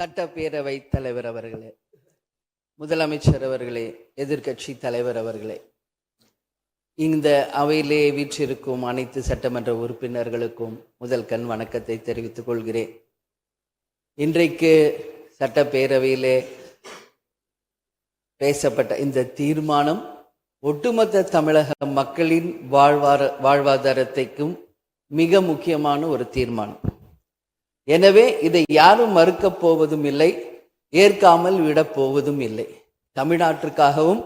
சட்டப்பேரவை தலைவர் அவர்களே, முதலமைச்சர் அவர்களே, எதிர்கட்சி தலைவர் அவர்களே, இந்த அவையிலே வீற்றிருக்கும் அனைத்து சட்டமன்ற உறுப்பினர்களுக்கும் முதல் கண் வணக்கத்தை தெரிவித்துக் கொள்கிறேன். இன்றைக்கு சட்டப்பேரவையிலே பேசப்பட்ட இந்த தீர்மானம் ஒட்டுமொத்த தமிழக மக்களின் வாழ்வாதாரத்தைக்கும் மிக முக்கியமான ஒரு தீர்மானம். எனவே இதை யாரும் மறுக்கப் போவதும் இல்லை, ஏற்காமல் விடப் போவதும் இல்லை. தமிழ்நாட்டிற்காகவும்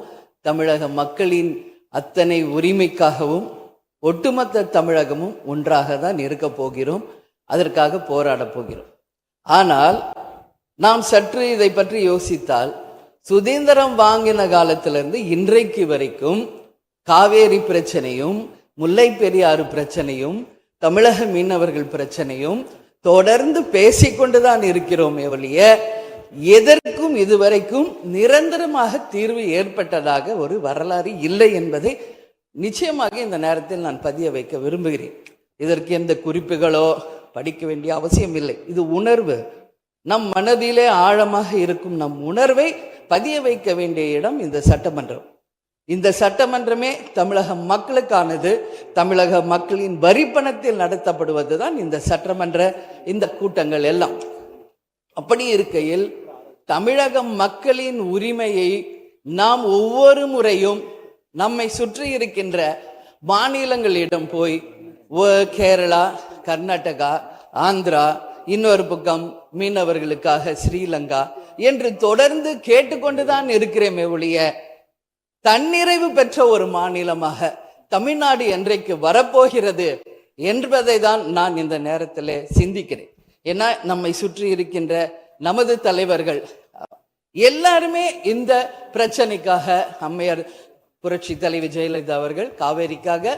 தமிழக மக்களின் அத்தனை உரிமைக்காகவும் ஒட்டுமொத்த தமிழகமும் ஒன்றாக தான் இருக்கப் போகிறோம், அதற்காக போராடப் போகிறோம். ஆனால் நாம் சற்று இதை பற்றி யோசித்தால், சுதந்திரம் வாங்கின காலத்திலிருந்து இன்றைக்கு வரைக்கும் காவேரி பிரச்சனையும் முல்லை பெரியாறு பிரச்சனையும் தமிழக மீனவர்கள் பிரச்சனையும் தொடர்ந்து பேசிக்கொண்டுதான் இருக்கிறோம். ஒழிய எதற்கும் இதுவரைக்கும் நிரந்தரமாக தீர்வு ஏற்பட்டதாக ஒரு வரலாறு இல்லை என்பதை நிச்சயமாக இந்த நேரத்தில் நான் பதிய வைக்க விரும்புகிறேன். இதற்கு எந்த குறிப்புகளோ படிக்க வேண்டிய அவசியம் இல்லை. இது உணர்வு, நம் மனதிலே ஆழமாக இருக்கும் நம் உணர்வை பதிய வைக்க வேண்டிய இடம் இந்த சட்டமன்றம். இந்த சட்டமன்றமே தமிழக மக்களுக்கானது. தமிழக மக்களின் வரிப்பணத்தில் நடத்தப்படுவதுதான் இந்த சட்டமன்ற இந்த கூட்டங்கள் எல்லாம். அப்படி இருக்கையில் தமிழக மக்களின் உரிமையை நாம் ஒவ்வொரு முறையும் நம்மை சுற்றி இருக்கின்ற மாநிலங்களிடம் போய் கேரளா, கர்நாடகா, ஆந்திரா, இன்னொரு பக்கம் மீனவர்களுக்காக ஸ்ரீலங்கா என்று தொடர்ந்து கேட்டுக்கொண்டுதான் இருக்கிறேன். ஒழிய தன்னிறைவு பெற்ற ஒரு மாநிலமாக தமிழ்நாடு என்றைக்கு வரப்போகிறது என்பதை தான் நான் இந்த நேரத்தில் சிந்திக்கிறேன். ஏன்னா நம்மை சுற்றி இருக்கின்ற நமது தலைவர்கள் எல்லாருமே இந்த பிரச்சனைக்காக, அம்மையார் புரட்சி தலைவி ஜெயலலிதா அவர்கள் காவேரிக்காக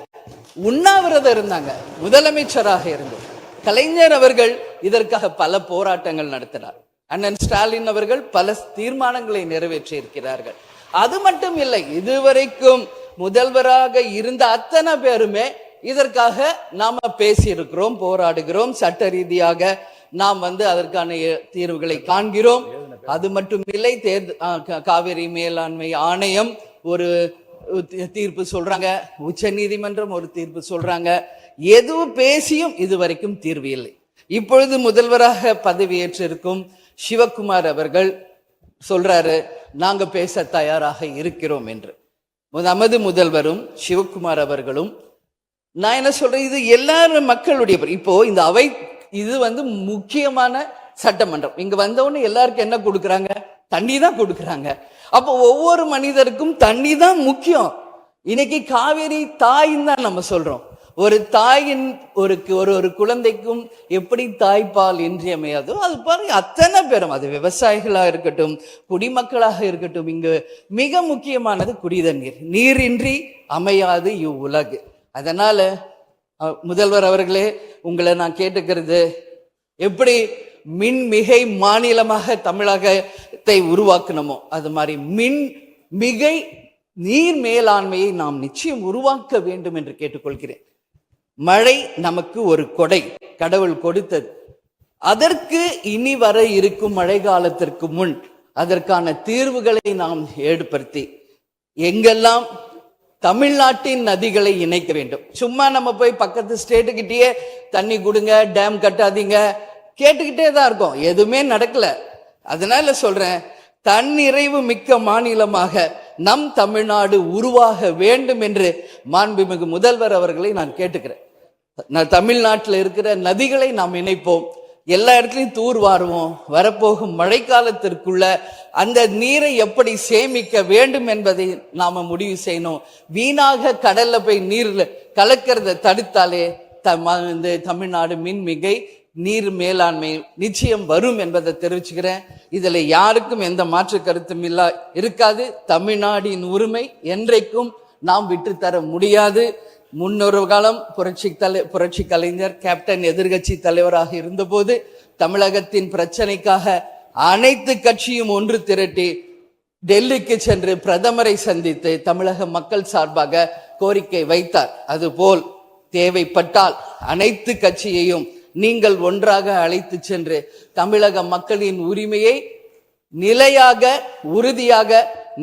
உண்ணாவிரதம் இருந்தாங்க, முதலமைச்சராக இருந்தோம். கலைஞர் அவர்கள் இதற்காக பல போராட்டங்கள் நடத்தினார். அண்ணன் ஸ்டாலின் அவர்கள் பல தீர்மானங்களை நிறைவேற்றி இருக்கிறார்கள். அது மட்டும் இல்லை, இதுவரைக்கும் முதல்வராக இருந்த அத்தனை பேருமே இதற்காக நாம பேசியிருக்கிறோம், போராடுகிறோம், சட்ட ரீதியாக நாம் அதற்கான தீர்வுகளை காண்கிறோம். அது மட்டும் இல்லை, காவிரி மேலாண்மை ஆணையம் ஒரு தீர்ப்பு சொல்றாங்க, உச்ச நீதிமன்றம் ஒரு தீர்ப்பு சொல்றாங்க. எதுவும் பேசியும் இதுவரைக்கும் தீர்வு இல்லை. இப்பொழுது முதல்வராக பதவியேற்றிருக்கும் சிவகுமார் அவர்கள் சொல்றாரு, நாங்க பேச தயாராக இருக்கிறோம் என்று. நமது முதல்வரும் சிவகுமார் அவர்களும், நான் என்ன சொல்றேன், இது எல்லாரும் மக்களுடைய, இப்போ இந்த அவை இது முக்கியமான சட்டமன்றம். இங்க வந்தவொன்னு எல்லாருக்கும் என்ன கொடுக்குறாங்க? தண்ணி தான் கொடுக்குறாங்க. அப்போ ஒவ்வொரு மனிதருக்கும் தண்ணி தான் முக்கியம். இன்னைக்கு காவேரி தாயின்னு தான் நம்ம சொல்றோம். ஒரு தாயின் ஒரு குழந்தைக்கும் எப்படி தாய்ப்பால் இன்றியமையாதோ அது பாருங்க, அத்தனை பேரும், அது விவசாயிகளாக இருக்கட்டும், குடிமக்களாக இருக்கட்டும், இங்கு மிக முக்கியமானது குடிதண்ணீர். நீரின்றி அமையாது இவ்வுலகு. அதனால முதல்வர் அவர்களே, உங்களை நான் கேட்டுக்கிறது, எப்படி மின்மிகை மாநிலமாக தமிழகத்தை உருவாக்கணுமோ அது மாதிரி மின்மிகை நீர் மேலாண்மையை நாம் நிச்சயம் உருவாக்க வேண்டும் என்று கேட்டுக்கொள்கிறேன். மழை நமக்கு ஒரு கொடை, கடவுள் கொடுத்தது. அதற்கு இனி வர இருக்கும் மழை காலத்திற்கு முன் அதற்கான தீர்வுகளை நாம் ஏற்படுத்தி எங்கெல்லாம் தமிழ்நாட்டின் நதிகளை இணைக்க வேண்டும். சும்மா நம்ம போய் பக்கத்து ஸ்டேட்டுக்கிட்டேயே தண்ணி கொடுங்க, டேம் கட்டாதீங்க கேட்டுக்கிட்டே தான் இருக்கோம், எதுவுமே நடக்கல. அதனால சொல்றேன், தன்னிறைவு மிக்க மாநிலமாக நம் தமிழ்நாடு உருவாக வேண்டும் என்று மாண்புமிகு முதல்வர் அவர்களை நான் கேட்டுக்கிறேன். தமிழ்நாட்டில் இருக்கிற நதிகளை நாம் இணைப்போம், எல்லா இடத்துலையும் தூர் வாருவோம். வரப்போகும் மழைக்காலத்திற்குள்ள அந்த நீரை எப்படி சேமிக்க வேண்டும் என்பதை நாம முடிவு செய்யணும். வீணாக கடல்ல போய் நீர்ல கலக்கிறத தடுத்தாலே தமிழ்நாடு மின்மிகை நீர் மேலாண்மை நிச்சயம் வரும் என்பதை தெரிவிச்சுக்கிறேன். இதுல யாருக்கும் எந்த மாற்று கருத்தும் இருக்காது. தமிழ்நாடின் உரிமை என்றைக்கும் நாம் விட்டுத்தர முடியாது. முன்னொரு காலம் புரட்சி கலைஞர் கேப்டன் எதிர்கட்சி தலைவராக இருந்தபோது தமிழகத்தின் பிரச்சனைக்காக அனைத்து கட்சியும் ஒன்று திரட்டி டெல்லிக்கு சென்று பிரதமரை சந்தித்து தமிழக மக்கள் சார்பாக கோரிக்கை வைத்தார். அதுபோல் தேவைப்பட்டால் அனைத்து கட்சியையும் நீங்கள் ஒன்றாக அழைத்து சென்று தமிழக மக்களின் உரிமையை நிலையாக உறுதியாக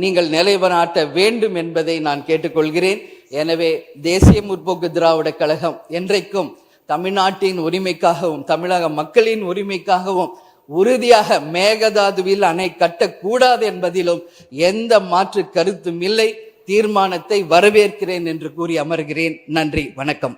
நீங்கள் நிலைநாட்ட வேண்டும் என்பதை நான் கேட்டுக்கொள்கிறேன். எனவே தேசிய முற்போக்கு திராவிட கழகம் என்றைக்கும் தமிழ்நாட்டின் உரிமைக்காகவும் தமிழக மக்களின் உரிமைக்காகவும் உறுதியாக மேகதாதுவில் அணை கட்டக்கூடாது என்பதிலும் எந்த மாற்று கருத்தும் இல்லை. தீர்மானத்தை வரவேற்கிறேன் என்று கூறி அமர்கிறேன். நன்றி, வணக்கம்.